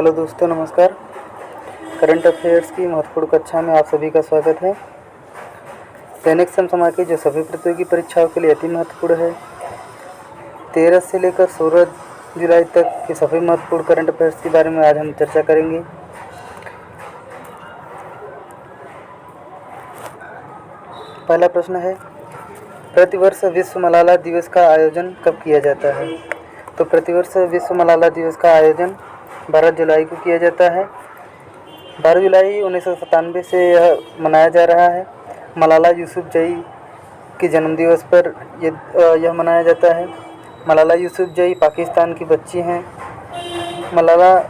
Hello दोस्तों, नमस्कार। Current affairs की महत्वपूर्ण कक्षा में आप सभी का स्वागत है। दैनिक समसामयिक की जो सभी प्रतियोगी परीक्षाओं के लिए अति महत्वपूर्ण है। 13 से लेकर 16 जुलाई तक के सभी महत्वपूर्ण करंट अफेयर्स के बारे में आज हम चर्चा करेंगे। पहला प्रश्न है, प्रतिवर्ष विश्व मलाला दिवस का आयोजन कब किया जाता है? तो प्रतिवर्ष विश्व मलाला दिवस का आयोजन 12 जुलाई को किया जाता है। 12 जुलाई 1997 से यह मनाया जा रहा है। मलाला यूसुफजई के जन्मदिवस पर यह मनाया जाता है। मलाला यूसुफजई पाकिस्तान की बच्ची हैं। मलाला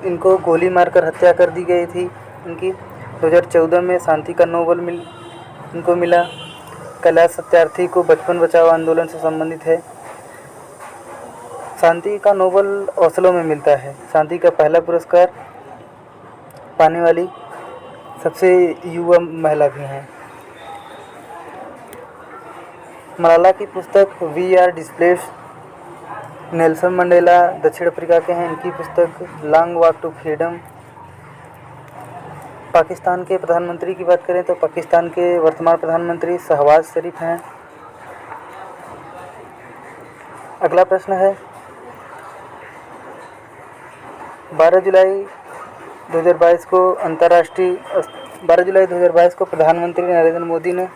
इनको गोली मारकर हत्या कर दी गई थी इनकी। 2014 में शांति का नोबेल इनको मिला। कैलाश सत्यार्थी को बचपन बचाओ आंदोलन से संबंधित है। शांति का नोबेल ओस्लो में मिलता है। शांति का पहला पुरस्कार पाने वाली सबसे युवा महिला भी हैं। मलाला की पुस्तक we are displaced Nelson Mandela दक्षिण अफ्रीका के हैं। इनकी पुस्तक long walk to freedom. Pakistan के प्रधानमंत्री की बात करें तो पाकिस्तान के वर्तमान प्रधानमंत्री शहबाज शरीफ हैं। अगला प्रश्न है, 12 जुलाई 2022 को प्रधानमंत्री नरेंद्र मोदी ने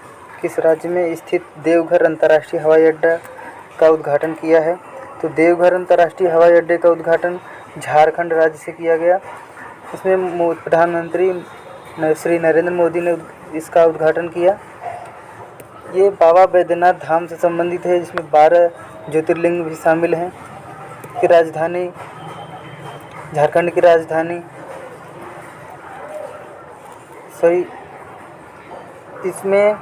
किस राज्य में स्थित देवघर अंतर्राष्ट्रीय हवाई अड्डा का उद्घाटन किया है? तो देवघर अंतर्राष्ट्रीय हवाई अड्डे का उद्घाटन झारखंड राज्य से किया गया। इसमें प्रधानमंत्री श्री नरेंद्र मोदी ने इसका उद्घाटन किया। ये बाबा बैद्यनाथ धाम से संबंधित है, जिसमें 12 ज्योतिर्लिंग भी शामिल हैं। की राजधानी झारखंड की राजधानी इसमें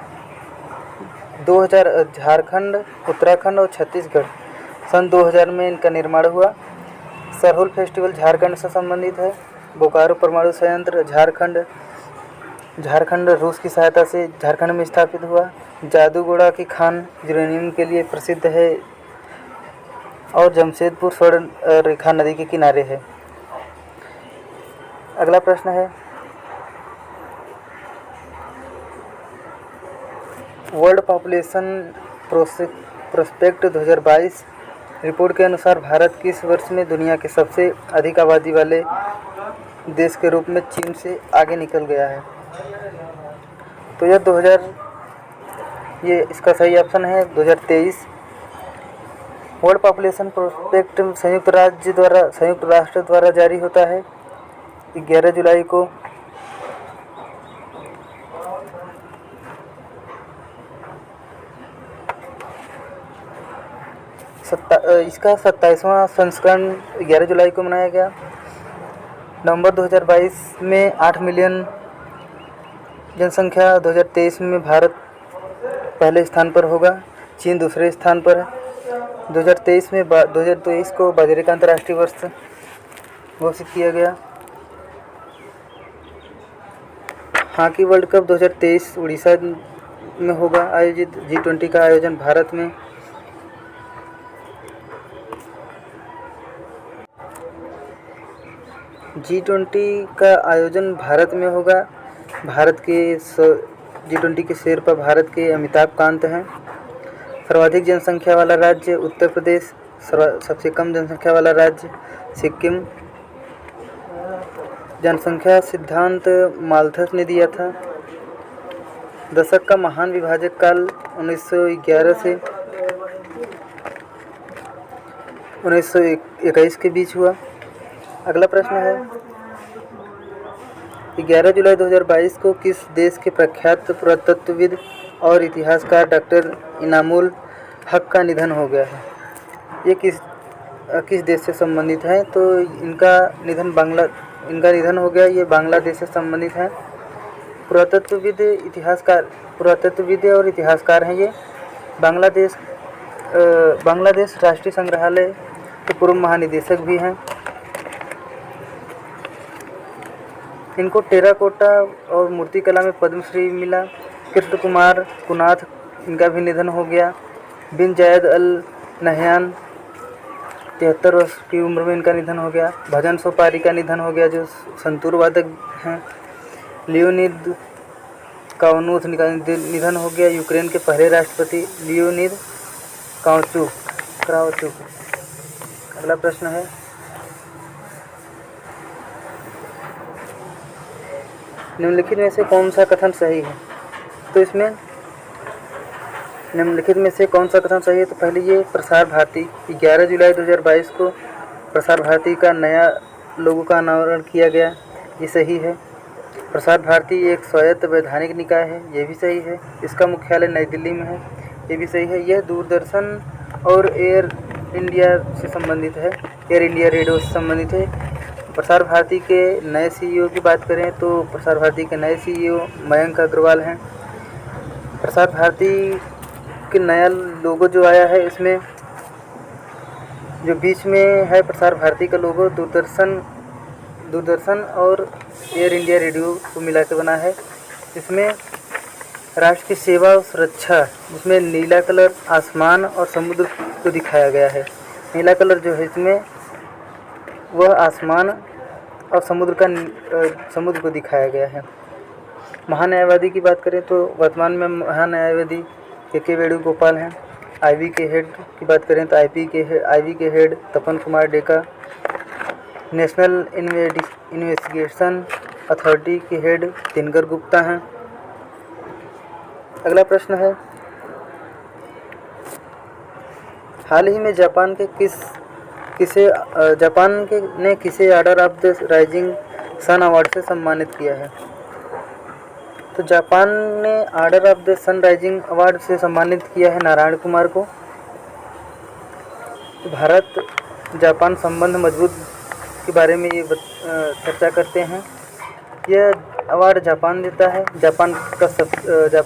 2000 झारखंड, उत्तराखंड और छत्तीसगढ़ सन 2000 में इनका निर्माण हुआ। सरहुल फेस्टिवल झारखंड से संबंधित है। बोकारो परमाणु संयंत्र झारखंड रूस की सहायता से झारखंड में स्थापित हुआ। जादूगोड़ा की खान यूरेनियम के लिए प्रसिद्ध है और जमशेदपुर स्वर्ण रेखा नदी के किनारे है। अगला प्रश्न है, वर्ल्ड पॉपुलेशन प्रोस्पेक्ट 2022 रिपोर्ट के अनुसार भारत किस वर्ष में दुनिया के सबसे अधिक आबादी वाले देश के रूप में चीन से आगे निकल गया है? तो ये इसका सही ऑप्शन है 2023। वर्ल्ड पॉपुलेशन प्रोस्पेक्ट संयुक्त राष्ट्र द्वारा जारी होता है 11 जुलाई को। इसका 27वां संस्करण 11 जुलाई को मनाया गया। नवंबर 2022 में 8 मिलियन जनसंख्या। 2023 में भारत पहले स्थान पर होगा, चीन दूसरे स्थान पर है। 2023 को बाजरे का अंतर्राष्ट्रीय वर्ष घोषित किया गया। हॉकी वर्ल्ड कप 2023 उड़ीसा में होगा आयोजित। G20 का आयोजन भारत में। G20 का आयोजन भारत में होगा। भारत के G20 के शेरपा भारत के अमिताभ कांत हैं। सर्वाधिक जनसंख्या वाला राज्य उत्तर प्रदेश, सबसे कम जनसंख्या वाला राज्य सिक्किम। जनसंख्या सिद्धांत माल्थस ने दिया था। दशक का महान विभाजक काल 1911 से 1921 के बीच हुआ। अगला प्रश्न है, 11 जुलाई 2022 को किस देश के प्रख्यात पुरातत्वविद और इतिहासकार डॉक्टर इनामुल हक का निधन हो गया है? ये किस देश से संबंधित है? तो इनका निधन हो गया। ये बांग्लादेश से संबंधित है। पुरातत्वविद और इतिहासकार हैं ये। बांग्लादेश राष्ट्रीय संग्रहालय के पूर्व महानिदेशक भी हैं। इनको टेराकोटा और मूर्तिकला में पद्मश्री मिला। कृष्ण कुमार कुनाथ, इनका भी निधन हो गया। बिन जायद अल नहयान 73 वर्ष की उम्र में इनका निधन हो गया। भजन सोपारी का निधन हो गया, जो संतूर वादक हैं। लियोनिद कावनूथ का निधन हो गया, यूक्रेन के पहले राष्ट्रपति लियोनिद क्रावचुक। अगला प्रश्न है, निम्नलिखित में से कौन सा कथन सही है? तो इसमें निम्नलिखित में से कौन सा कथन सही है? तो पहले ये प्रसार भारती 11 जुलाई 2022 को प्रसार भारती का नया लोगो का अनावरण किया गया, ये सही है। प्रसार भारती एक स्वायत्त वैधानिक निकाय है, ये भी सही है। इसका मुख्यालय नई दिल्ली में है, ये भी सही है। यह दूरदर्शन और एयर इंडिया से संबंधित है, एयर इंडिया रेडियो से संबंधित है। प्रसार भारती के नए CEO की बात करें तो प्रसार भारती के नए CEO मयंक अग्रवाल हैं। प्रसार भारती के नया लोगो जो आया है, इसमें जो बीच में है प्रसार भारती का लोगो दूरदर्शन और एयर इंडिया रेडियो को मिला के बना है। इसमें राष्ट्र की सेवा और सुरक्षा, जिसमें नीला कलर आसमान और समुद्र को दिखाया गया है। नीला कलर जो है इसमें वह आसमान और समुद्र को दिखाया गया है। महान्यायवादी की बात करें तो वर्तमान में महान्यायवादी के वेणुगोपाल हैं। आईवी के हेड की बात करें तो आईवी के head Tapan Kumar Deka. National Investigation Authority के हेड दिनकर गुप्ता हैं। अगला प्रश्न है, हाल ही में जापान ने किसे order of the rising sun award से सम्मानित किया है? तो जापान ने order of the sun rising award से सम्मानित किया है नारायण कुमार को। तो भारत जापान संबंध मजबूत के बारे में ये चर्चा करते हैं। यह अवार्ड जापान देता है। जापान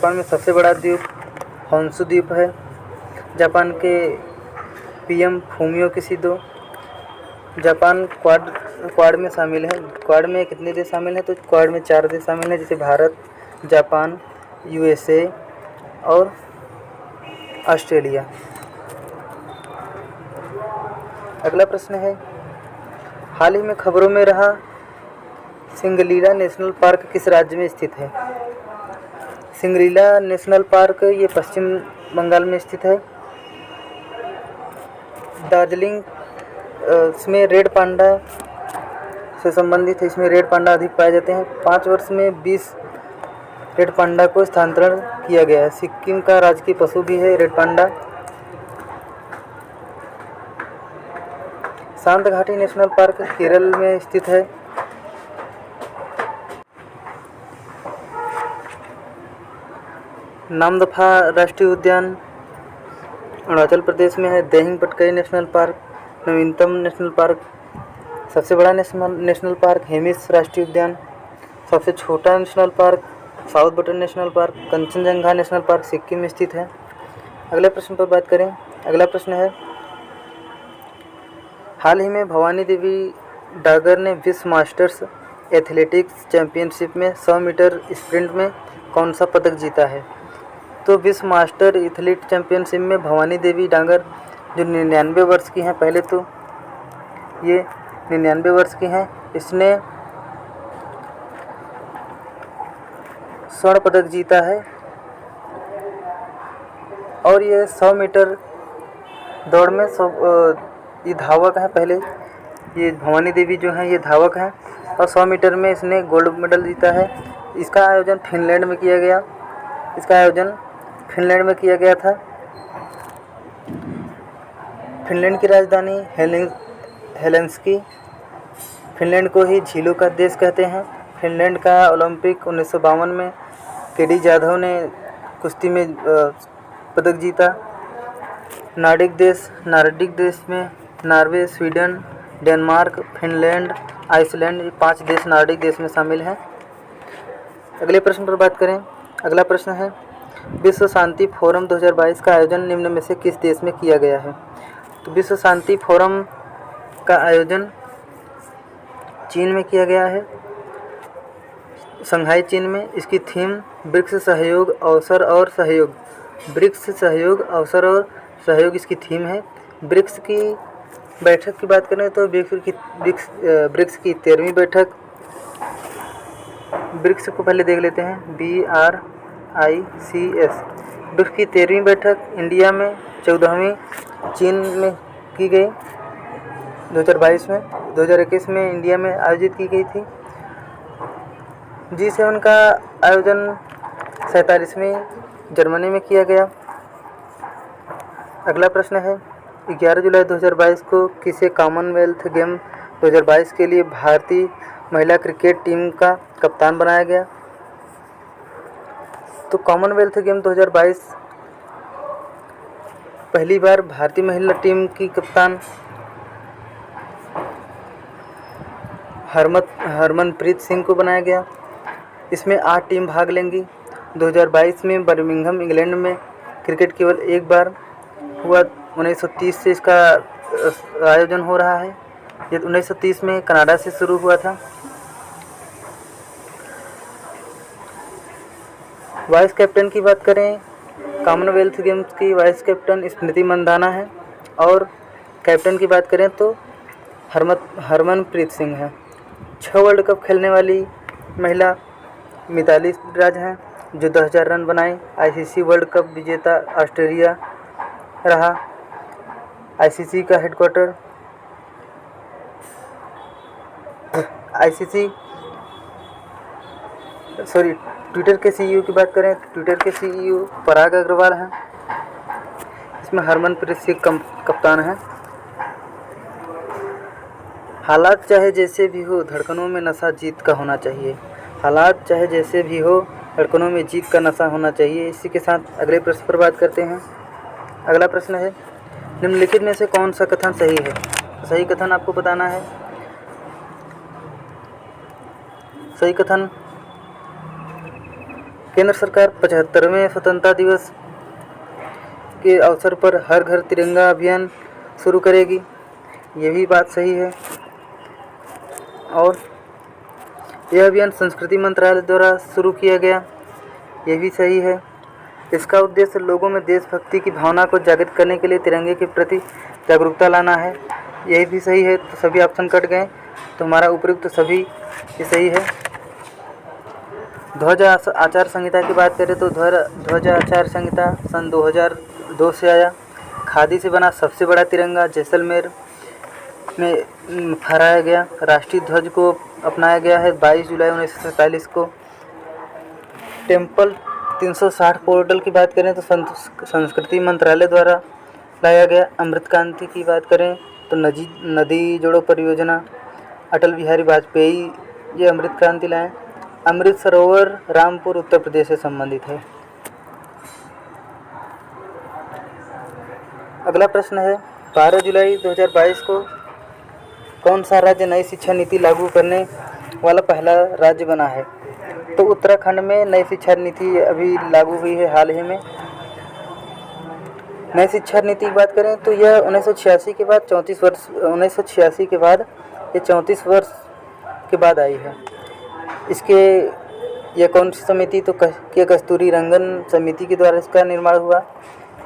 में सबसे बड़ा द्वीप होन्शु द्वीप है। जापान के PM फूमियो किशिदो। जापान क्वाड में शामिल है। क्वाड में कितने देश शामिल हैं? तो क्वाड में 4 देश शामिल हैं, जैसे भारत, जापान, USA और ऑस्ट्रेलिया। अगला प्रश्न है, हाल ही में खबरों में रहा सिंगलीला नेशनल पार्क किस राज्य में स्थित है? सिंगलीला नेशनल पार्क ये पश्चिम बंगाल में स्थित है। दार्जिलिंग इसमें रेड पांडा से संबंधित है। इसमें रेड पांडा अधिक पाए जाते हैं। 5 वर्ष में 20 रेड पांडा को स्थानांतरण किया गया है। सिक्किम का राजकीय पशु भी है रेड पांडा। शांत घाटी नेशनल पार्क केरल में स्थित है। नामदफा राष्ट्रीय उद्यान अरुणाचल प्रदेश में है। देहिंग पटकाई नेशनल पार्क नवीनतम नेशनल पार्क। सबसे बड़ा नेशनल पार्क हेमिस राष्ट्रीय उद्यान। सबसे छोटा national park south button national park. Kanchenjunga national park Sikkim में स्थित है। अगले प्रश्न पर बात करें। अगला प्रश्न है, हाल ही में भवानी देवी डागर ने विश्व मास्टर्स एथलेटिक्स चैंपियनशिप में 100 मीटर स्प्रिंट में कौन सा पदक जीता है? तो विश्व मास्टर एथलीट चैंपियनशिप में भवानी देवी डागर जो 99 वर्ष की हैं, पहले तो ये 99 वर्ष की हैं, इसने स्वर्ण पदक जीता है। और ये 100 मीटर दौड़ में ये धावक हैं। पहले ये भवानी देवी जो हैं ये धावक हैं और 100 मीटर में इसने गोल्ड मेडल जीता है। इसका आयोजन फिनलैंड में किया गया था। फिनलैंड की राजधानी हेलसिंकी। फिनलैंड को ही झीलों का देश कहते हैं। फिनलैंड का ओलंपिक 1952 में केडी जाधव ने कुश्ती में पदक जीता। नार्डिक देश में Norway, Sweden, Denmark, Finland, Iceland, ये 5 देश नार्डिक देश में शामिल हैं। अगले प्रश्न पर बात करें। अगला प्रश्न है, विश्व शांति फोरम 2022 का आयोजन निम्न में से किस देश में किया गया है? तो विश्व शांति फोरम का आयोजन चीन में किया गया है, शंघाई चीन में। इसकी थीम ब्रिक्स सहयोग अवसर और सहयोग। ब्रिक्स सहयोग अवसर और सहयोग इसकी थीम है। ब्रिक्स की बैठक की बात करें तो ब्रिक्स की 13वीं बैठक, ब्रिक्स को पहले देख लेते हैं, BRICS। ब्रिक्स की 13वीं बैठक इंडिया में 14वीं चीन में की गई 2022 में, 2021 में इंडिया में आयोजित की गई थी। G7 का आयोजन 47वीं जर्मनी में किया गया। अगला प्रश्न है, 11 जुलाई 2022 को किसे कॉमनवेल्थ गेम 2022 के लिए भारतीय महिला क्रिकेट टीम का कप्तान बनाया गया? तो कॉमनवेल्थ गेम 2022 पहली बार भारतीय महिला टीम की कप्तान हरमनप्रीत सिंह को बनाया गया। इसमें 8 टीम भाग लेंगी। 2022 में बर्मिंघम इंग्लैंड में क्रिकेट केवल एक बार हुआ। 1930 से इसका आयोजन हो रहा है। ये 1930 में कनाडा से शुरू हुआ था। वाइस कैप्टन की बात करें, कॉमनवेल्थ गेम्स की वाइस कैप्टन स्मृति मंदाना है और कैप्टन की बात करें तो हरमनप्रीत सिंह है। 6 वर्ल्ड कप खेलने वाली महिला मिताली राज हैं जो 2000 रन बनाए। ICC वर्ल्ड कप विजेता ऑस्ट्रेलिया रहा। ICC का हेडक्वार्टर ट्विटर के CEO की बात करें तो ट्विटर के CEO पराग अग्रवाल हैं। इसमें हरमनप्रीत सिंह कप्तान हैं। हालात चाहे जैसे भी हो, धड़कनों में नशा जीत का होना चाहिए। हालात चाहे जैसे भी हो, धड़कनों में जीत का नशा होना चाहिए। इसी के साथ अगले प्रश्न पर बात करते हैं। अगला प्रश्न है, निम्नलिखित में से कौन सा कथन सही है? सही कथन आपको बताना है। सही कथन, केंद्र सरकार 75वें स्वतंत्रता दिवस के अवसर पर हर घर तिरंगा अभियान शुरू करेगी। ये भी बात सही है। और यह अभियान संस्कृति मंत्रालय द्वारा शुरू किया गया। ये भी सही है। इसका उद्देश्य लोगों में देशभक्ति की भावना को जागृत करने के लिए तिरंगे के प्रति जागरूकता लाना है। यही भी सही है। तो सभी ऑप्शन कट गए, तो हमारा उपयुक्त सभी ये सही है। ध्वज आचार संहिता की बात करें तो ध्वज आचार संहिता सन 2002 से आया। खादी से बना सबसे बड़ा तिरंगा जैसलमेर में फहराया गया। राष्ट्रीय ध्वज को अपनाया गया है 22 जुलाई 1947 को। टेम्पल 360 पोर्टल की बात करें तो संस्कृति मंत्रालय द्वारा लाया गया। अमृत क्रांति की बात करें तो नदी जोड़ो परियोजना अटल बिहारी वाजपेयी ये अमृत क्रांति लाए। अमृत सरोवर रामपुर उत्तर प्रदेश से संबंधित है। अगला प्रश्न है, 12 जुलाई 2022 को कौन सा राज्य नई शिक्षा नीति लागू करने वाला पहला राज्य बना है? तो उत्तराखंड में नई शिक्षा नीति अभी लागू हुई है हाल ही में। नई शिक्षा नीति की बात करें तो यह 1986 के बाद 1986 के बाद ये 34 वर्ष के बाद आई है। इसके यह कौन सी समिति? तो कस्तूरी रंगन समिति के द्वारा इसका निर्माण हुआ।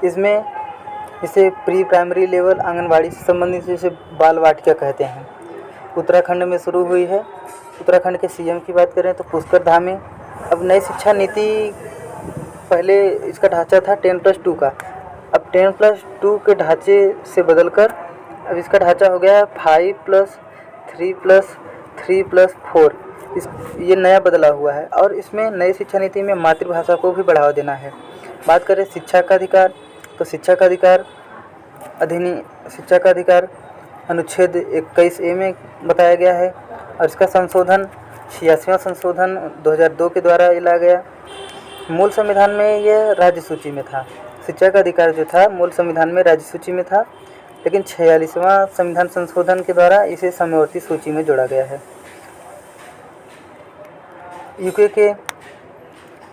इसमें इसे प्री प्राइमरी लेवल आंगनबाड़ी से संबंधित जिसे बाल वाटिका कहते हैं, उत्तराखंड में शुरू हुई है। उत्तराखंड के CM की बात करें तो पुष्कर धामी। अब नई शिक्षा नीति, पहले इसका ढांचा था 10+2 का, अब 10+2 के ढांचे से बदलकर अब इसका ढांचा हो गया है 5+3+3+4। ये नया बदला हुआ है। और इसमें नई शिक्षा नीति में मातृभाषा को भी बढ़ावा देना है। बात करें शिक्षा का अधिकार तो शिक्षा का अधिकार अनुच्छेद 21A में बताया गया है। और इसका संशोधन 86वां संशोधन 2002 के द्वारा लाया गया। मूल संविधान में यह राज्य सूची में था। शिक्षा का अधिकार जो था मूल संविधान में राज्य सूची में था, लेकिन 46वां संविधान संशोधन के द्वारा इसे समवर्ती सूची में जोड़ा गया है। UK के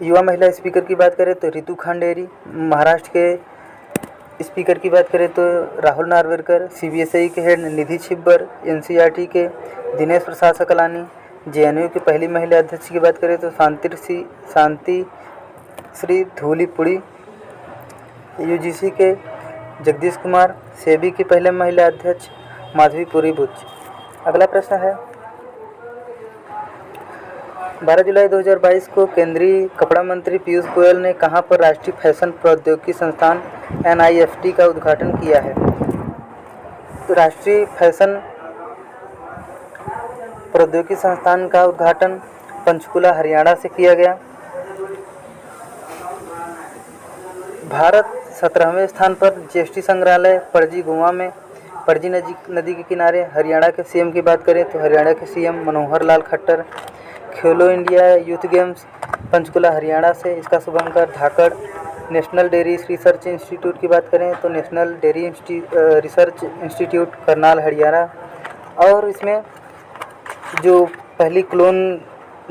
युवा महिला स्पीकर की बात करें तो रितु खांडेरी। महाराष्ट्र के स्पीकर की बात करें तो राहुल नार्वेकर। CBSE के हेड निधि छिब्बर। NCERT के दिनेश प्रसाद सकलानी। JNU की पहली महिला अध्यक्ष की बात करें तो शांति श्री धूलीपुड़ी। UGC के जगदीश कुमार। सेबी की पहले महिला अध्यक्ष माधवीपुरी बुच। अगला प्रश्न है 12 जुलाई 2022 को केंद्रीय कपड़ा मंत्री पीयूष गोयल ने कहां पर राष्ट्रीय फैशन प्रौद्योगिकी संस्थान NIFT का उद्घाटन किया है? तो राष्ट्रीय फैशन प्रौद्योगिकी संस्थान का उद्घाटन पंचकुला हरियाणा से किया गया। भारत 17वें स्थान पर जीएसटी संग्रहालय पणजी गोवा में, पणजी नदी के किनारे। हरियाणा के सीएम की बात करें तो हरियाणा के सीएम मनोहर लाल खट्टर। खेलो India youth games Panchkula Haryana से, इसका शुभारंभ धाकड़। नेशनल डेयरी रिसर्च इंस्टीट्यूट की बात करें तो national dairy research institute Karnal Haryana. और इसमें जो पहली क्लोन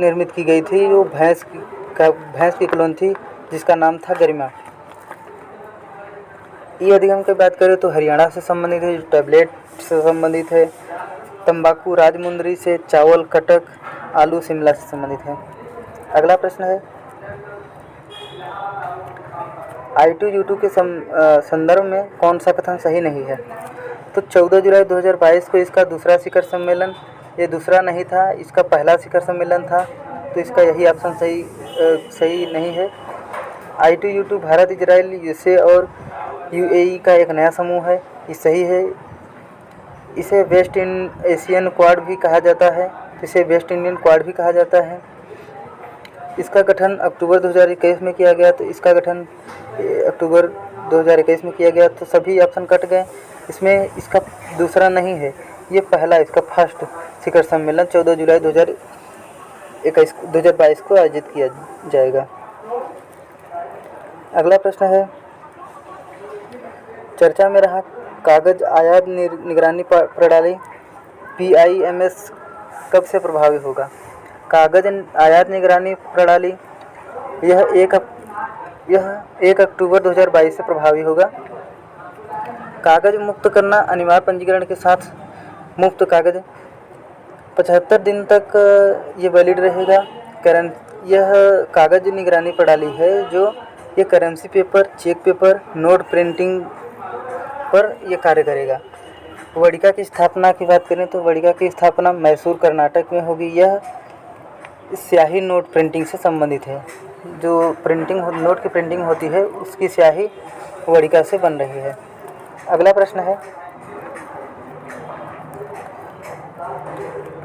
निर्मित की गई थी वो भैंस की क्लोन थी जिसका नाम था गरिमा। ई अधिगम की बात करें तो हरियाणा से संबंधित है, जो टैबलेट से संबंधित है। तंबाकू राजमुंदरी से, चावल कटक, आलू शिमला से संबंधित है। अगला प्रश्न है I2U2 के संदर्भ में कौन सा कथन सही नहीं है? तो 14 जुलाई 2022 को इसका दूसरा शिखर सम्मेलन, ये दूसरा नहीं था, इसका पहला शिखर सम्मेलन था, तो इसका यही ऑप्शन सही नहीं है। I2U2 भारत, इजराइल, यूएसए और UAE का एक नया समूह है, ये सही है। इसे वेस्ट एशियन क्वाड भी कहा जाता है, इसे वेस्ट इंडियन क्वाड भी कहा जाता है। इसका गठन अक्टूबर 2021 में किया गया, तो इसका गठन अक्टूबर 2021 में किया गया, तो सभी ऑप्शन कट गए। इसमें इसका दूसरा नहीं है, ये पहला, इसका फर्स्ट शिखर सम्मेलन 14 जुलाई 2022 को आयोजित किया जाएगा। अगला प्रश्न है चर्चा में रहा कागज आयात निगरानी प्रणाली PIMS कब से प्रभावी होगा? कागज आयात निगरानी प्रणाली यह 1 अक्टूबर 2022 से प्रभावी होगा। कागज मुक्त करना अनिवार्य पंजीकरण के साथ मुफ्त कागज 75 दिन तक ये वैलिड रहेगा। यह कागज निगरानी प्रणाली है जो ये currency paper, cheque paper, note printing पर यह कार्य करेगा। वडिका की स्थापना की बात करें तो वडिका की स्थापना मैसूर कर्नाटक में होगी। यह स्याही नोट प्रिंटिंग से संबंधित है, जो नोट की प्रिंटिंग होती है उसकी स्याही वडिका से बन रही है। अगला प्रश्न है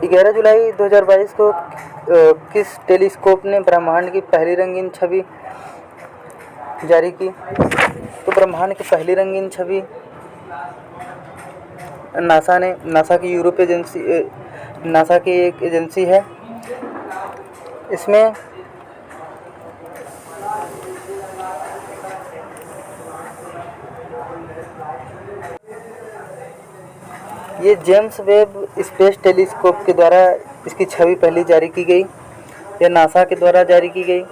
11 जुलाई 2022 को किस टेलीस्कोप ने ब्रह्मांड की पहली रंगीन छवि जारी की? तो ब्रह्मांड की पहली रंगीन छवि नासा की यूरोप एजेंसी, नासा की एक एजेंसी है। इसमें ये जेम्स वेब स्पेस टेलीस्कोप के द्वारा इसकी छवि पहली जारी की गई। यह नासा के द्वारा जारी की गई।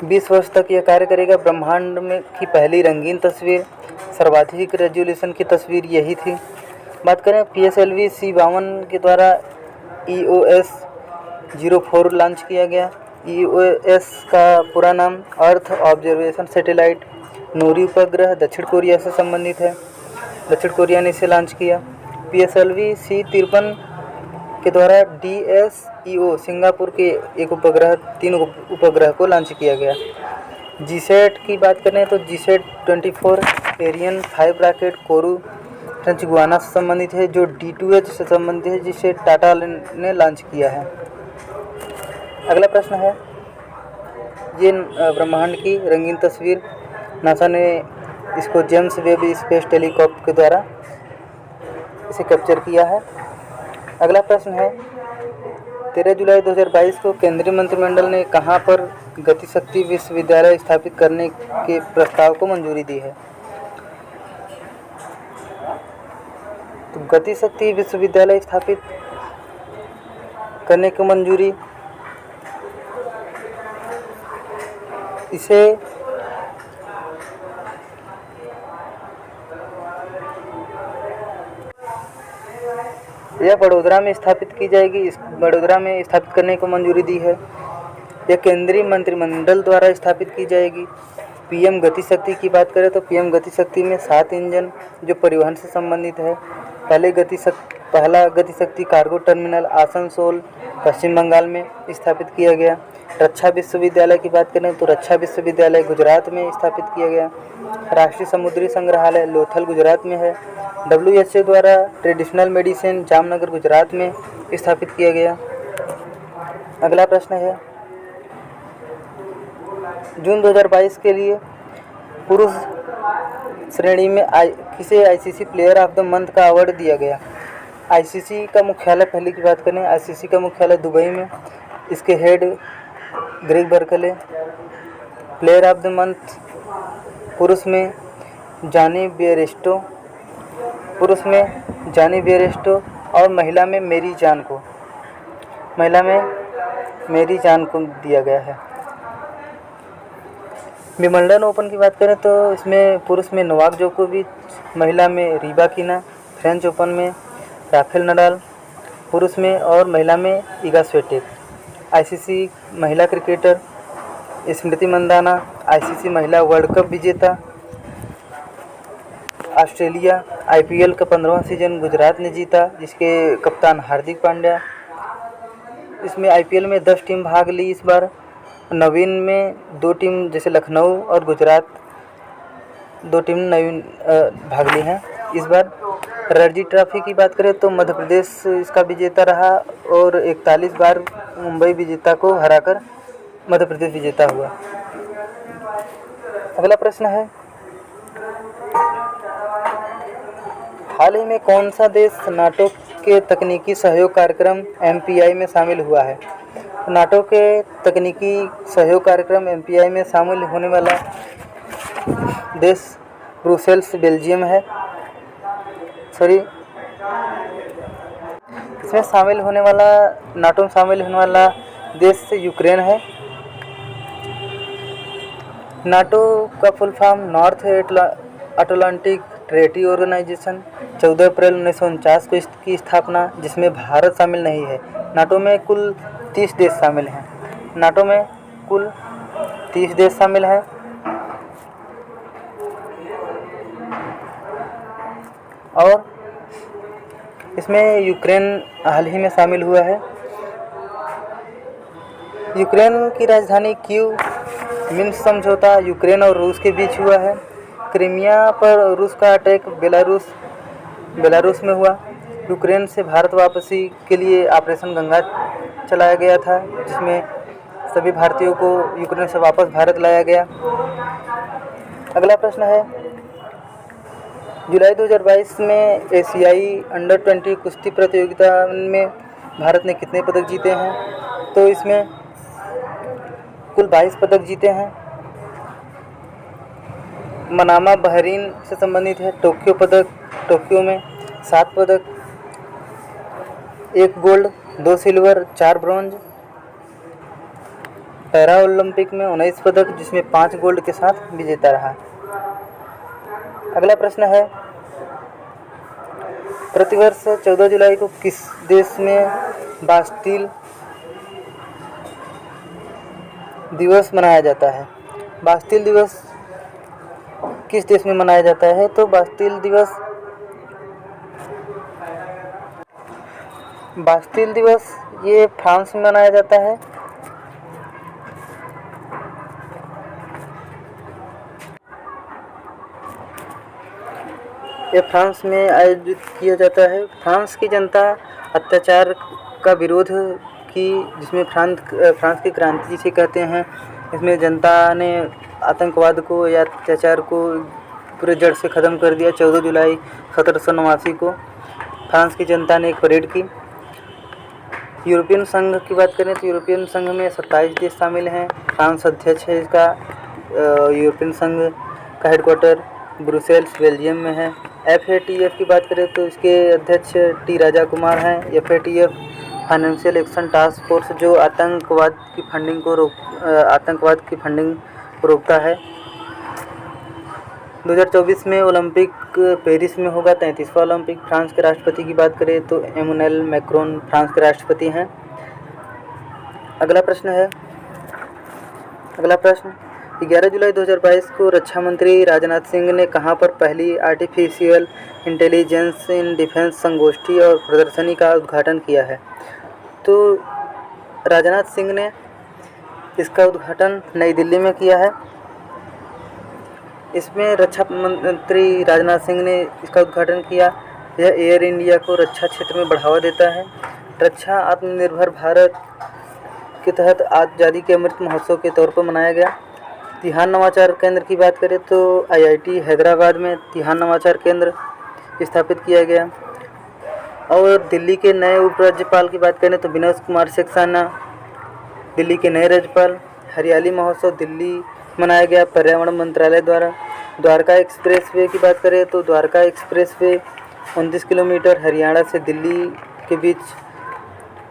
20 वर्ष तक यह कार्य करेगा। ब्रह्मांड में की पहली रंगीन तस्वीर, सर्वाधिक रेजोल्यूशन की तस्वीर यही थी। बात करें PSLV C52 के द्वारा EOS 04 लॉन्च किया गया। EOS का पूरा नाम अर्थ ऑब्जर्वेशन सैटेलाइट नोरी उपग्रह दक्षिण कोरिया से संबंधित है। दक्षिण कोरिया ने इसे लॉन्च किया। PSLV C53 के द्वारा DSEO सिंगापुर के एक उपग्रह 3 उपग्रह को लॉन्च किया गया। GSAT की बात करें तो GSAT 24 एरियन 5 रॉकेट कोरू फ्रेंच गुआना से संबंधित है, जो D2H से संबंधित है, जिसे टाटा ने लॉन्च किया है। अगला प्रश्न है ये ब्रह्मांड की रंगीन तस्वीर नासा ने इसको जेम्स वेब स्पेस टेलीस्कोप के द्वारा इसे कैप्चर किया है। अगला प्रश्न है 13 जुलाई 2022 को केंद्रीय मंत्रिमंडल ने कहां पर गतिशक्ति विश्वविद्यालय स्थापित करने के प्रस्ताव को मंजूरी दी है? तो गतिशक्ति विश्वविद्यालय स्थापित करने की मंजूरी इसे यह बड़ोदरा में स्थापित की जाएगी। इस बड़ोदरा में स्थापित करने को मंजूरी दी है। यह केंद्रीय मंत्रिमंडल द्वारा स्थापित की जाएगी। पीएम गति शक्ति की बात करें तो पीएम गति शक्ति में 7 इंजन जो परिवहन से संबंधित है। पहला गति शक्ति कार्गो टर्मिनल आसनसोल पश्चिम बंगाल में स्थापित किया गया। रक्षा विश्वविद्यालय की बात करें तो रक्षा विश्वविद्यालय गुजरात में स्थापित किया गया। राष्ट्रीय समुद्री संग्रहालय लोथल गुजरात में है। WHO द्वारा ट्रेडिशनल मेडिसिन जामनगर गुजरात में स्थापित किया गया। अगला प्रश्न है, जून 2022 के लिए पुरुष श्रेणी में किसे ICC player of the month का अवार्ड दिया गया। आईसीसी का मुख्यालय, पहले की बात करें, आईसीसी का मुख्यालय दुबई में, इसके head Greg Berkeley. Player of the month पुरुष में जानी बेयरस्टो और महिला में मेरी जान को दिया गया है। विंबलडन ओपन की बात करें तो इसमें पुरुष में नोवाक जोकोविच, महिला में रिबाकिना। फ्रेंच ओपन में राफेल नडाल पुरुष में और महिला में इगा स्विएटेक। आईसीसी महिला क्रिकेटर स्मृति मंदाना, आईसीसी महिला वर्ल्ड कप विजेता ऑस्ट्रेलिया। आईपीएल का 15वां सीजन गुजरात ने जीता, जिसके कप्तान हार्दिक पांड्या। इसमें आईपीएल में 10 टीम भाग ली इस बार। नवीन में 2 टीम जैसे लखनऊ और गुजरात 2 टीम नवीन भाग ली हैं इस बार। रणजी ट्रॉफी की बात करें तो मध्य प्रदेश इसका विजेता रहा और 41 बार मुंबई विजेता को हराकर मध्य प्रदेश विजेता हुआ। अगला प्रश्न है, हाल ही में कौन सा देश नाटो के तकनीकी सहयोग कार्यक्रम MPI में शामिल हुआ है। नाटो के तकनीकी सहयोग कार्यक्रम MPI में शामिल होने वाला देश ब्रुसेल्स बेल्जियम है। इसमें शामिल होने वाला नाटो में शामिल होने वाला देश यूक्रेन है। नाटो का full form North Atlantic Treaty Organisation. 14 अप्रैल 1949 को इसकी स्थापना, जिसमें भारत शामिल नहीं है। नाटो में कुल 30 देश शामिल हैं। और इसमें यूक्रेन हाल ही में शामिल हुआ है। यूक्रेन की राजधानी कीव। मिन्स्क समझौता यूक्रेन और रूस के बीच हुआ है। क्रीमिया पर रूस का अटैक बेलारूस में हुआ। यूक्रेन से भारत वापसी के लिए ऑपरेशन गंगा चलाया गया था, जिसमें सभी भारतीयों को यूक्रेन से वापस भारत लाया गया। अगला प्रश्न है, जुलाई 2022 में एशियाई अंडर 20 कुश्ती प्रतियोगिता में भारत ने कितने पदक जीते हैं। तो इसमें कुल 22 पदक जीते हैं। मनामा बहरीन से संबंधित है। टोक्यो में 7 पदक, 1 gold, 2 silver, 4 bronze. Para Olympic में 19 पदक, जिसमें 5 गोल्ड के साथ विजेता रहा। अगला प्रश्न है, प्रतिवर्ष 14 जुलाई को किस देश में बास्टील दिवस मनाया जाता है। बास्टील दिवस किस देश में मनाया जाता है। तो बास्टील दिवस ये फ्रांस में मनाया जाता है। ये फ्रांस में आयोजित किया जाता है। फ्रांस की जनता अत्याचार का विरोध की, जिसमें फ्रांस की क्रांति जिसे कहते हैं, इसमें जनता ने आतंकवाद को या अत्याचार को पूरे जड़ से ख़त्म कर दिया। 14 जुलाई 1789 को फ्रांस की जनता ने एक परेड की। यूरोपियन संघ की बात करें तो यूरोपियन संघ में 27 देश शामिल हैं। फ्रांस अध्यक्ष है इसका। यूरोपियन संघ का हेडक्वार्टर ब्रुसेल्स बेल्जियम में है। FATF की बात करें तो इसके अध्यक्ष T राजा कुमार हैं। FATF financial action task force जो आतंकवाद की फंडिंग को रोकता है। 2024 में ओलंपिक पेरिस में होगा, 33वां ओलंपिक। फ्रांस के राष्ट्रपति की बात करें तो एमुनुएल मैक्रोन फ्रांस के राष्ट्रपति हैं। अगला प्रश्न, 11 जुलाई 2022 को रक्षा मंत्री राजनाथ सिंह ने कहां पर पहली आर्टिफिशियल इंटेलिजेंस इन डिफेंस संगोष्ठी और प्रदर्शनी का उद्घाटन किया है? तो राजनाथ सिंह ने इसका उद्घाटन नई दिल्ली में किया है। इसमें रक्षा मंत्री राजनाथ सिंह ने इसका उद्घाटन किया। यह एयर इंडिया को रक्षा क्षेत्र में बढ़ावा देता है। रक्षा आत्मनिर्भर भारत के तहत आज़ादी के अमृत महोत्सव के तौर पर मनाया गया। तिहान नवाचार केंद्र की बात करें तो IIT हैदराबाद में तिहान नवाचार केंद्र स्थापित किया गया। और दिल्ली के नए उपराज्यपाल की बात करें तो विनोद कुमार सक्सेना दिल्ली के नए राज्यपाल। हरियाली महोत्सव दिल्ली मनाया गया पर्यावरण मंत्रालय द्वारा। द्वारका एक्सप्रेसवे की बात करें तो द्वारका एक्सप्रेसवे 29 किलोमीटर हरियाणा से दिल्ली के बीच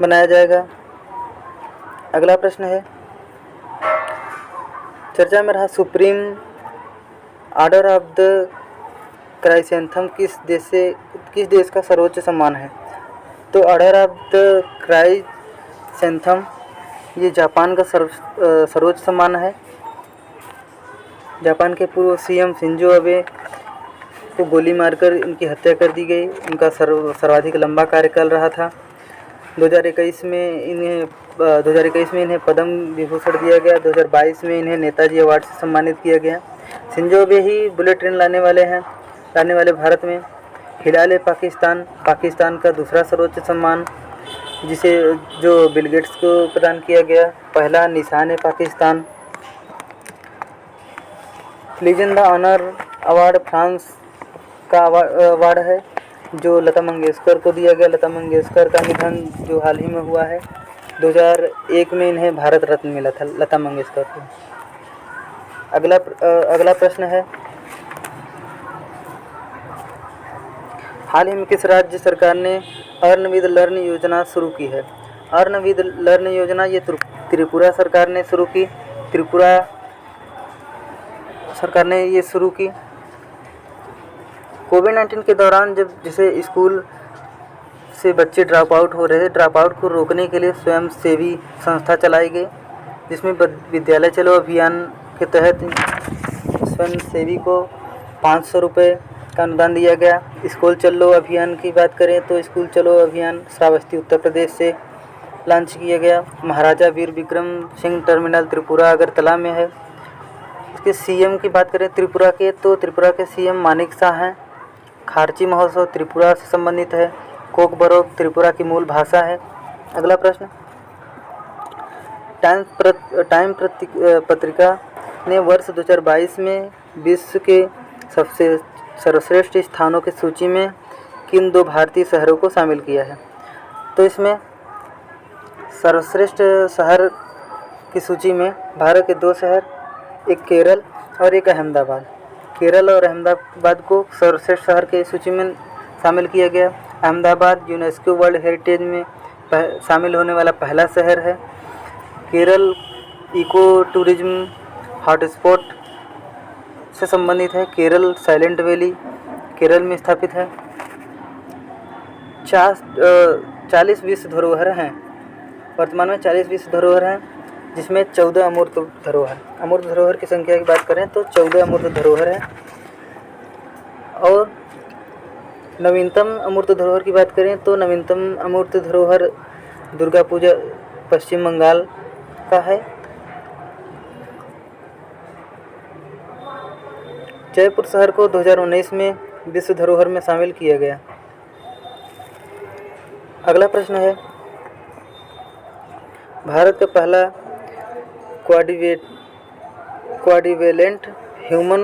बनाया जाएगा। अगला प्रश्न है, चर्चा में रहा सुप्रीम ऑर्डर ऑफ द क्राइसेंथम किस देश का सर्वोच्च सम्मान है? तो ऑर्डर ऑफ द क्राइसेंथम ये जापान का सर्वोच्च सम्मान है। जापान के पूर्व CM शिंजो अबे को गोली मारकर इनकी हत्या कर दी गई। इनका सर्वाधिक लंबा कार्यकाल रहा था। 2021 में इन्हें पद्म विभूषण दिया गया। 2022 में इन्हें नेताजी अवार्ड से सम्मानित किया गया। शिंजो अबे ही बुलेट ट्रेन लाने वाले भारत में। हिलाल पाकिस्तान का दूसरा सर्वोच्च सम्मान जो बिल गेट्स को प्रदान किया गया। पहला निशान है Pakistan. Legion the Honour award France का अवार्ड है जो लता मंगेशकर को दिया गया। लता मंगेशकर का निधन जो हाल ही में हुआ है। 2001 में इन्हें भारत रत्न मिला था लता मंगेशकर को। अगला प्रश्न है, हाल ही में किस राज्य सरकार ने अर्न विद लर्न योजना शुरू की है? अर्न विद लर्न योजना ये त्रिपुरा सरकार ने शुरू की। त्रिपुरा सरकार ने ये शुरू की। कोविड-19 के दौरान जैसे स्कूल से बच्चे ड्रॉप आउट हो रहे थे, ड्रॉप आउट को रोकने के लिए स्वयंसेवी संस्था चलाई गई, जिसमें विद्यालय चलो अभियान के तहत स्वयंसेवी को 500 रुपये का अनुदान दिया गया। स्कूल चलो अभियान की बात करें तो स्कूल चलो अभियान श्रावस्ती उत्तर प्रदेश से लॉन्च किया गया। महाराजा वीर विक्रम सिंह टर्मिनल त्रिपुरा अगरतला में है। इसके CM की बात करें त्रिपुरा के तो त्रिपुरा के CM मानिक शाह हैं। खारची महोत्सव त्रिपुरा से संबंधित है। कोकबरोक त्रिपुरा की मूल भाषा है। अगला प्रश्न, टाइम पत्रिका ने वर्ष 2022 में विश्व के सबसे सर्वश्रेष्ठ स्थानों की सूची में किन 2 भारतीय शहरों को शामिल किया है? तो इसमें सर्वश्रेष्ठ शहर की सूची में भारत के 2 शहर, एक केरल और एक अहमदाबाद। केरल और अहमदाबाद को सर्वश्रेष्ठ शहर की सूची में शामिल किया गया। अहमदाबाद यूनेस्को वर्ल्ड हेरिटेज में शामिल होने वाला पहला शहर है। केरल इको टूरिज्म हॉटस्पॉट से संबंधित है। केरल साइलेंट वैली केरल में स्थापित है। 40 विश्व धरोहर हैं। वर्तमान में 40 विश्व धरोहर हैं, जिसमें 14 अमूर्त धरोहर। अमूर्त धरोहर की संख्या की बात करें तो 14 अमूर्त धरोहर है। और नवीनतम अमूर्त धरोहर की बात करें तो नवीनतम अमूर्त धरोहर दुर्गा पूजा पश्चिम बंगाल का है। जयपुर शहर को 2019 में विश्व धरोहर में शामिल किया गया। अगला प्रश्न है, भारत का पहला क्वाड्रिवेलेंट ह्यूमन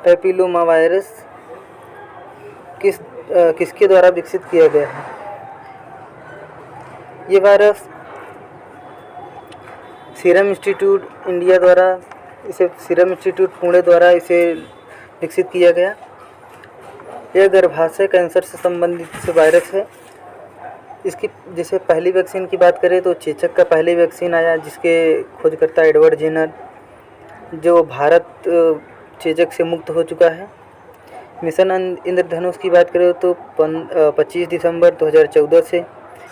पैपिलोमा वायरस किसके द्वारा विकसित किया गया है? ये वायरस सीरम इंस्टीट्यूट इंडिया द्वारा सीरम इंस्टीट्यूट पुणे द्वारा इसे विकसित किया गया। यह गर्भाशय कैंसर से संबंधित वायरस है। इसकी जैसे पहली वैक्सीन की बात करें तो चेचक का पहली वैक्सीन आया, जिसके खोजकर्ता एडवर्ड जेनर, जो भारत चेचक से मुक्त हो चुका है। मिशन इंद्रधनुष की बात करें तो 25 दिसंबर 2014 से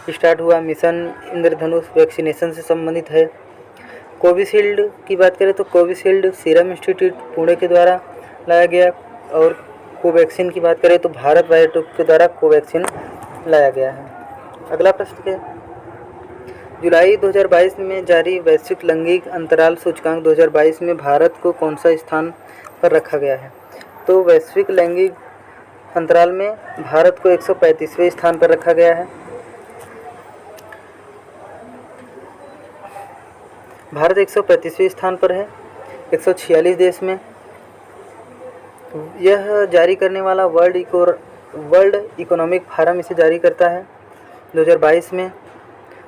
स्टार्ट हुआ। मिशन इंद्रधनुष वैक्सीनेशन से संबंधित है। कोविशील्ड की बात करें तो कोविशील्ड सीरम इंस्टीट्यूट पुणे के द्वारा लाया गया, और कोवैक्सीन की बात करें तो भारत बायोटेक के द्वारा कोवैक्सीन लाया गया है। अगला प्रश्न क्या है? जुलाई 2022 में जारी वैश्विक लैंगिक अंतराल सूचकांक 2022 में भारत को कौन सा स्थान पर रखा गया है? तो वैश्विक लैंगिक अंतराल में भारत को 135वें स्थान पर रखा गया है। भारत 135वें स्थान पर है 146 देश में। यह जारी करने वाला वर्ल्ड इकोनॉमिक फोरम इसे जारी करता है 2022 में।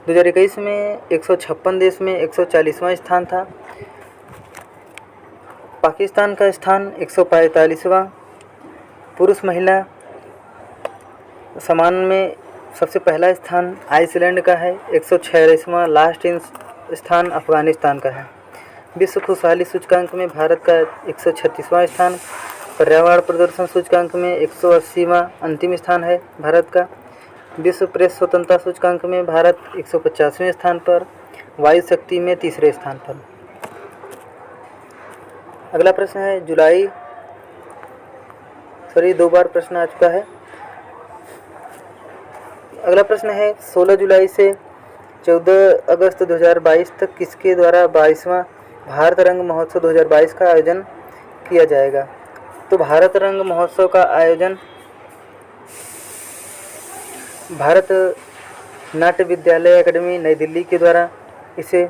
2021 में 156 देश में 140वां स्थान था। पाकिस्तान का स्थान 145वां। पुरुष महिला समान में सबसे पहला स्थान आइसलैंड का है 146वां। लास्ट स्थान अफगानिस्तान का है। विश्व खुशहाली सूचकांक में भारत का 136वां स्थान। पर्यावरण प्रदर्शन सूचकांक में 180वां अंतिम स्थान है भारत का। विश्व प्रेस स्वतंत्रता सूचकांक में भारत 150वें स्थान पर। वायु शक्ति में 3रे स्थान पर। अगला प्रश्न है दो बार प्रश्न आ चुका है। अगला प्रश्न है 16 जुलाई से 14 अगस्त 2022 तक किसके द्वारा 22वां भारत रंग महोत्सव 2022 का आयोजन किया जाएगा? तो भारत रंग महोत्सव का आयोजन भारत नाट्य विद्यालय एकेडमी नई दिल्ली के द्वारा इसे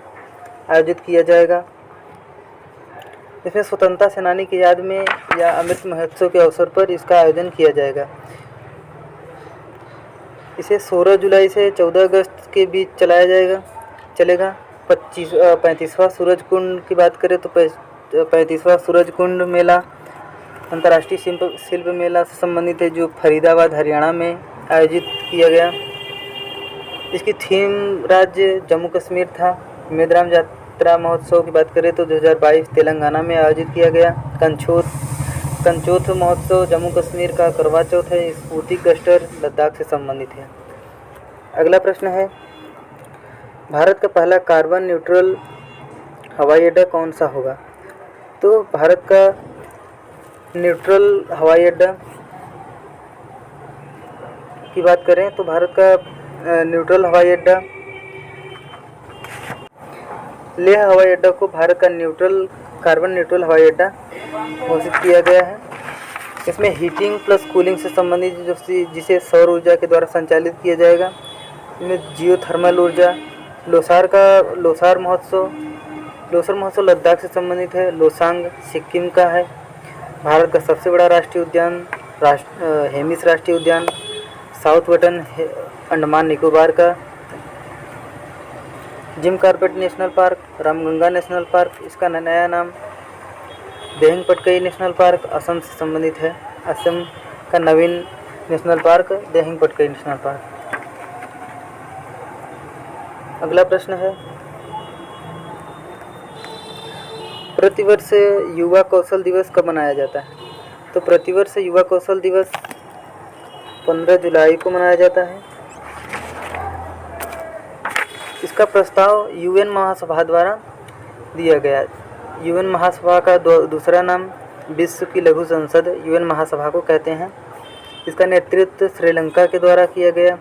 आयोजित किया जाएगा। इसमें स्वतंत्रता सेनानी की याद में या अमृत महोत्सव के अवसर पर इसका आयोजन किया जाएगा। इसे 16 जुलाई से 14 अगस्त के बीच चलेगा। 35वां सूरज कुंड की बात करें तो 35वां सूरज कुंड मेला अंतर्राष्ट्रीय शिल्प मेला से संबंधित है, जो फरीदाबाद हरियाणा में आयोजित किया गया। इसकी थीम राज्य जम्मू कश्मीर था। मेदराम यात्रा महोत्सव की बात करें तो 2022 तेलंगाना में आयोजित किया गया। कंचोथ महोत्सव जम्मू कश्मीर का करवा चौथ है। स्फूर्ति क्लस्टर लद्दाख से संबंधित है। अगला प्रश्न है भारत का पहला कार्बन न्यूट्रल हवाई अड्डा कौन सा होगा? तो भारत का न्यूट्रल हवाई अड्डा की बात करें तो भारत का न्यूट्रल हवाई अड्डा लेह हवाई अड्डा को भारत का कार्बन न्यूट्रल हवाई अड्डा घोषित किया गया है। इसमें हीटिंग प्लस कूलिंग से संबंधित जिसे सौर ऊर्जा के द्वारा संचालित किया जाएगा। इसमें जियोथर्मल ऊर्जा, लोसार महोत्सव लद्दाख से संबंधित है। लोसांग सिक्किम का है। भारत का सबसे बड़ा राष्ट्रीय उद्यान हेमिस राष्ट्रीय उद्यान, साउथ बटन अंडमान निकोबार का। Jim Corbett National Park, Ramganga National Park, इसका नया नाम देहंग पटकई नेशनल पार्क असम से संबंधित है। असम का नवीन National Park Dehing Patkai National Park. अगला प्रश्न है प्रतिवर्ष युवा कौशल दिवस कब मनाया जाता है? तो प्रतिवर्ष युवा कौशल दिवस 15 जुलाई को मनाया जाता है। इसका प्रस्ताव यूएन महासभा द्वारा दिया गया। यूएन महासभा का दूसरा नाम विश्व की लघु संसद यूएन महासभा को कहते हैं। इसका नेतृत्व श्रीलंका के द्वारा किया गया।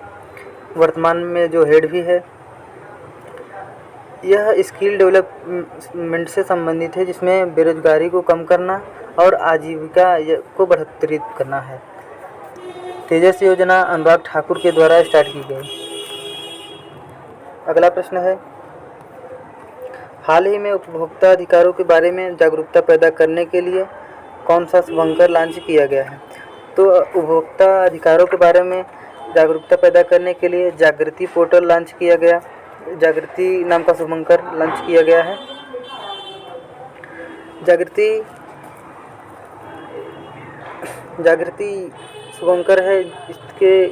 वर्तमान में जो हेड भी है, यह स्किल डेवलपमेंट से संबंधित है, जिसमें बेरोजगारी को कम करना और आजीविका को बढ़ोतरी करना है। तेजस योजना अनुराग ठाकुर के द्वारा स्टार्ट की गई। अगला प्रश्न है हाल ही में उपभोक्ता अधिकारों के बारे में जागरूकता पैदा करने के लिए कौन सा शुभंकर लॉन्च किया गया है? तो उपभोक्ता अधिकारों के बारे में जागरूकता पैदा करने के लिए जागृति पोर्टल लॉन्च किया गया। जागृति नाम का शुभंकर लॉन्च किया गया है। जागृति शुभंकर है,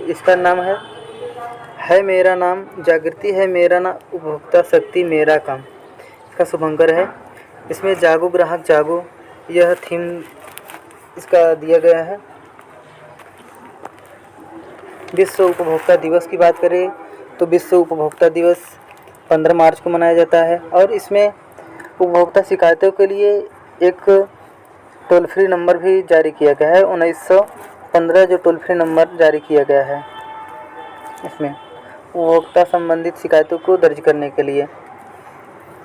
इसका नाम है मेरा नाम, जागृति है मेरा नाम, उपभोक्ता शक्ति मेरा काम, इसका शुभंकर है। इसमें जागो ग्राहक जागो, यह थीम इसका दिया गया है। विश्व उपभोक्ता दिवस की बात करें तो विश्व उपभोक्ता दिवस 15 मार्च को मनाया जाता है और इसमें उपभोक्ता शिकायतों के लिए एक टोल फ्री नंबर भी जारी किया गया है 1915 जो टोल फ्री नंबर जारी किया गया है इसमें उपभोक्ता संबंधित शिकायतों को दर्ज करने के लिए।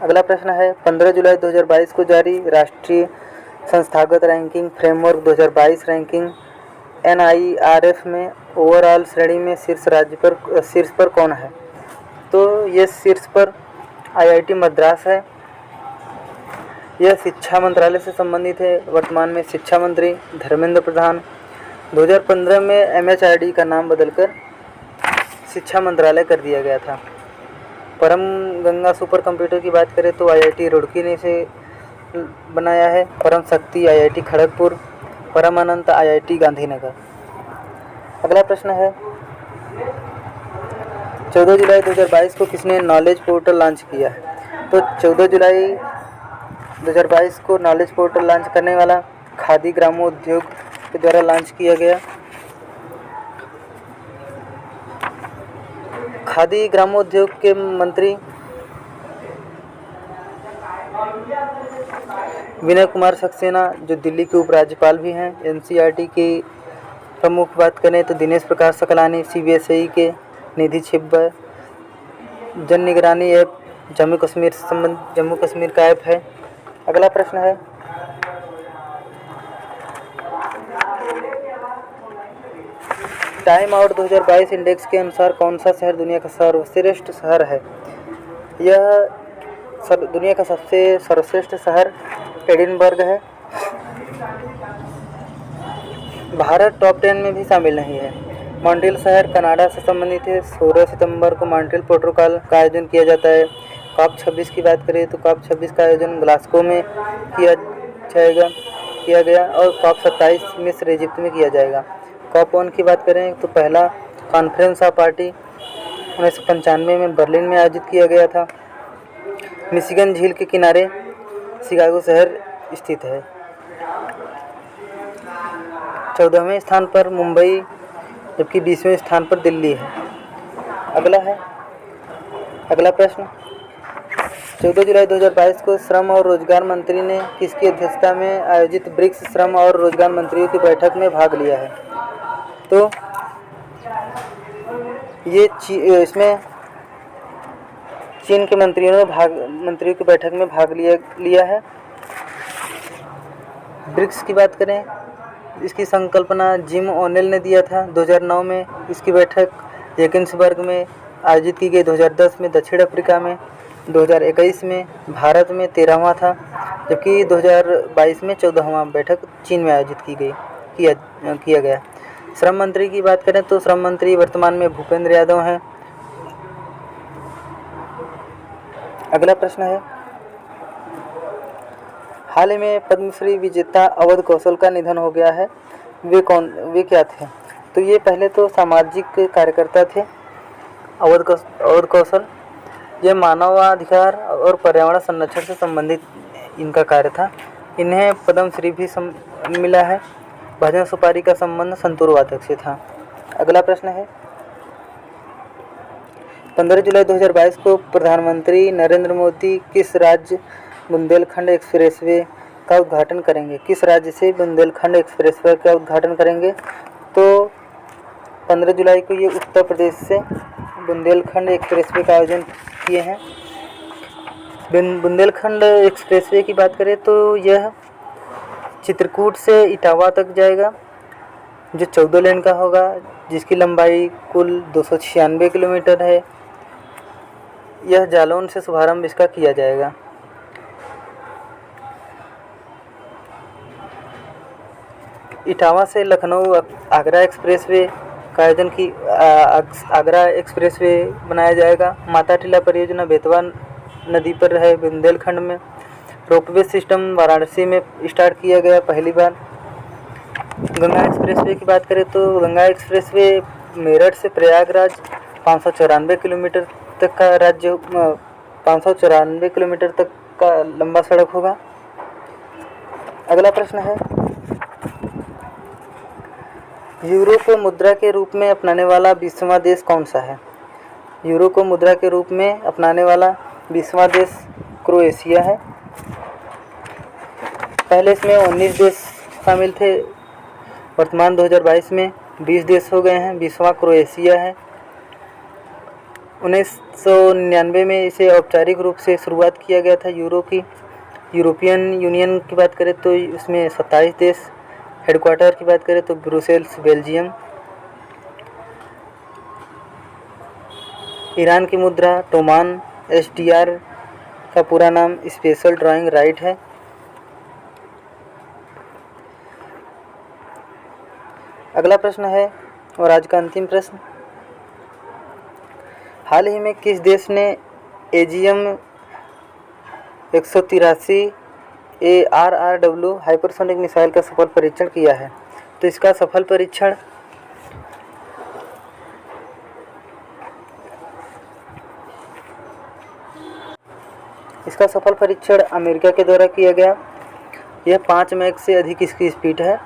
अगला प्रश्न है 15 जुलाई 2022 को जारी राष्ट्रीय संस्थागत रैंकिंग फ्रेमवर्क 2022 रैंकिंग NIRF में ओवरऑल श्रेणी में शीर्ष पर कौन है? तो ये शीर्ष पर IIT मद्रास है। यह शिक्षा मंत्रालय से संबंधित है। वर्तमान में शिक्षा मंत्री धर्मेंद्र प्रधान। 2015 में MHRD का नाम बदलकर शिक्षा मंत्रालय कर दिया गया था। परम गंगा सुपर कंप्यूटर की बात करें तो IIT रुड़की ने इसे बनाया है। परम शक्ति IIT खड़गपुर। परमानंद IIT गांधीनगर। अगला प्रश्न है 14 जुलाई 2022 को किसने नॉलेज पोर्टल लॉन्च किया है? तो 14 जुलाई 2022 को नॉलेज पोर्टल लॉन्च करने वाला खादी ग्रामोद्योग के द्वारा लॉन्च किया गया। खादी ग्रामोद्योग के मंत्री विनय कुमार सक्सेना जो दिल्ली के उपराज्यपाल भी हैं। NCERT की प्रमुख बात करें तो दिनेश प्रकाश सकलानी। CBSE के निधि छिब्बर। जन निगरानी ऐप जम्मू कश्मीर का ऐप है। अगला प्रश्न है टाइम आउट 2022 इंडेक्स के अनुसार कौन सा शहर दुनिया का सर्वश्रेष्ठ शहर है? यह दुनिया का सबसे सर्वश्रेष्ठ शहर एडिनबर्ग है। भारत टॉप 10 में भी शामिल नहीं है। मॉन्ट्रियल शहर कनाडा से संबंधित है। 16 सितंबर को मॉन्ट्रियल प्रोटोकॉल का आयोजन किया जाता है। COP 26 की बात करें तो COP 26 का आयोजन ग्लासगो में किया गया और COP 27 मिस्र इजिप्ट में किया जाएगा। COP 1 की बात करें तो पहला कॉन्फ्रेंस ऑफ पार्टी 1995 में बर्लिन में आयोजित किया गया था। मिशिगन झील के किनारे शिकागो शहर स्थित है। 14वें स्थान पर मुंबई जबकि 20वें स्थान पर दिल्ली है। अगला प्रश्न 14 जुलाई 2022 को श्रम और रोजगार मंत्री ने किसकी अध्यक्षता में आयोजित ब्रिक्स श्रम और रोजगार मंत्रियों की बैठक में भाग लिया है? तो ये इसमें चीन के मंत्रियों की बैठक में भाग लिया है। ब्रिक्स की बात करें इसकी संकल्पना जिम ओनेल ने दिया था 2009 में। इसकी बैठक जोहान्सबर्ग में आयोजित की गई। 2010 में दक्षिण अफ्रीका में, 2021 में भारत में 13वां था, जबकि 2022 में 14वां बैठक चीन में आयोजित किया गया। श्रम मंत्री की बात करें तो श्रम मंत्री वर्तमान में भूपेंद्र यादव हैं। अगला प्रश्न है हाल ही में पद्मश्री विजेता अवध कौशल का निधन हो गया है। वे क्या थे? तो ये पहले तो सामाजिक कार्यकर्ता थे अवध कौशल। ये मानवाधिकार और पर्यावरण संरक्षण से संबंधित इनका कार्य था। इन्हें पद्मश्री भी मिला है। भजन सुपारी का संबंध संतूर वादक से था। अगला प्रश्न है 15 जुलाई 2022 को प्रधानमंत्री नरेंद्र मोदी किस राज्य बुंदेलखंड एक्सप्रेसवे का उद्घाटन करेंगे? किस राज्य से बुंदेलखंड एक्सप्रेसवे का उद्घाटन करेंगे? तो 15 जुलाई को ये उत्तर प्रदेश से बुंदेलखंड एक्सप्रेसवे का आयोजन किए हैं। बुंदेलखंड एक्सप्रेसवे की बात करें तो यह चित्रकूट से इटावा तक जाएगा, जो 14 लेन का होगा, जिसकी लंबाई कुल 296 किलोमीटर है। यह जालौन से शुभारंभ इसका किया जाएगा। इटावा से लखनऊ आगरा एक्सप्रेसवे का आयोजन की आगरा एक्सप्रेसवे बनाया जाएगा। माता टीला परियोजना बेतवा नदी पर है बुंदेलखंड में। रोपवे सिस्टम वाराणसी में स्टार्ट किया गया पहली बार। गंगा एक्सप्रेसवे की बात करें तो गंगा एक्सप्रेसवे मेरठ से प्रयागराज 594 किलोमीटर तक का लंबा सड़क होगा। अगला प्रश्न है यूरो को मुद्रा के रूप में अपनाने वाला 20वां देश कौन सा है? यूरो को मुद्रा के रूप में अपनाने वाला 20वां देश क्रोएशिया है। पहले इसमें 19 देश शामिल थे, वर्तमान 2022 में 20 देश हो गए हैं। 20वां क्रोएशिया है। 1999 में इसे औपचारिक रूप से शुरुआत किया गया था यूरोपियन यूनियन की बात करें तो इसमें 27 देश। हेडक्वार्टर की बात करें तो ब्रुसेल्स, बेल्जियम। ईरान की मुद्रा टोमान। SDR का पूरा नाम स्पेशल ड्राइंग राइट है। अगला प्रश्न है और आज का अंतिम प्रश्न, हाल ही में किस देश ने AGM 183 ARRW हाइपरसोनिक मिसाइल का सफल परीक्षण किया है? तो इसका सफल परीक्षण अमेरिका के द्वारा किया गया। यह 5 मैक से अधिक इसकी स्पीड है।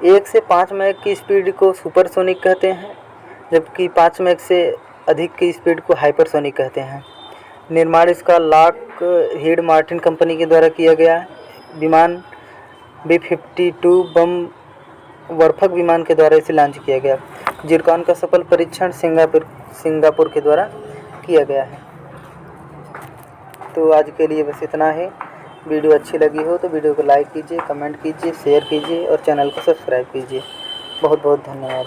1 से 5 मैक की स्पीड को सुपरसोनिक कहते हैं, जबकि 5 मैक से अधिक की स्पीड को हाइपरसोनिक कहते हैं। निर्माण इसका लॉकहीड मार्टिन कंपनी के द्वारा किया गया है। विमान B-52 बम वर्फक विमान के द्वारा इसे लॉन्च किया गया। जिरकॉन का सफल परीक्षण सिंगापुर के द्वारा किया गया है। तो आज के लिए बस इतना है। वीडियो अच्छी लगी हो तो वीडियो को लाइक कीजिए, कमेंट कीजिए, शेयर कीजिए और चैनल को सब्सक्राइब कीजिए। बहुत बहुत धन्यवाद।